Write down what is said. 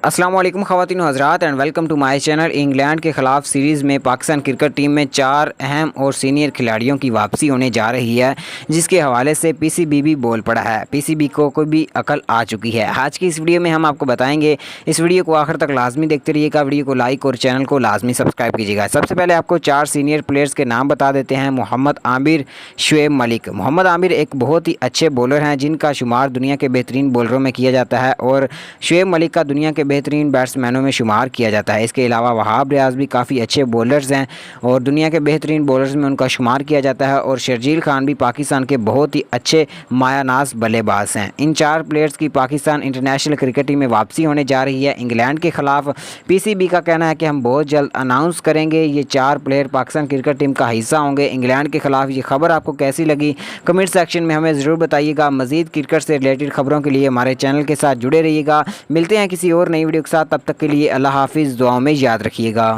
अस्सलाम वालेकुम ख़वातीन हज़रात and welcome to my channel. England के ख़िलाफ़ सीरीज़ में पाकिस्तान क्रिकेट टीम में 4 अहम और सीनियर खिलाड़ियों की वापसी होने जा रही है, जिसके हवाले से पीसीबी भी बोल पड़ा है। पीसीबी को कोई भी अकल आ चुकी है। आज की इस वीडियो में हम आपको बताएंगे, इस वीडियो को आखिर तक लाजमी देखते रहिएगा। वीडियो को लाइक और चैनल को लाजमी सब्सक्राइब कीजिएगा। सबसे पहले आपको 4 सीनियर प्लेयर्स के नाम बता देते हैं। मोहम्मद आमिर, शुएब मलिक। मोहम्मद आमिर एक बहुत ही अच्छे बॉलर हैं, जिनका शुमार दुनिया के बेहतरीन बॉलरों में किया जाता है और शुएब मलिक का दुनिया के बेहतरीन बैट्समैनों में शुमार किया जाता है। इसके अलावा वहाब रियाज भी काफ़ी अच्छे बॉलर्स हैं और दुनिया के बेहतरीन बॉलर्स में उनका शुमार किया जाता है। और शर्जील खान भी पाकिस्तान के बहुत ही अच्छे मायानाज बल्लेबाज हैं। इन 4 प्लेयर्स की पाकिस्तान इंटरनेशनल क्रिकेट टीम में वापसी होने जा रही है इंग्लैंड के ख़िलाफ़। पीसीबी का कहना है कि हम बहुत जल्द अनाउंस करेंगे, ये 4 प्लेयर पाकिस्तान क्रिकेट टीम का हिस्सा होंगे इंग्लैंड के ख़िलाफ़। ये खबर आपको कैसी लगी कमेंट सेक्शन में हमें ज़रूर बताइएगा। मज़ीद क्रिकेट से रिलेटेड खबरों के लिए हमारे चैनल के साथ जुड़े रहिएगा। मिलते हैं किसी और नई वीडियो के साथ, तब तक के लिए अल्लाह हाफिज़। दुआओं में याद रखिएगा।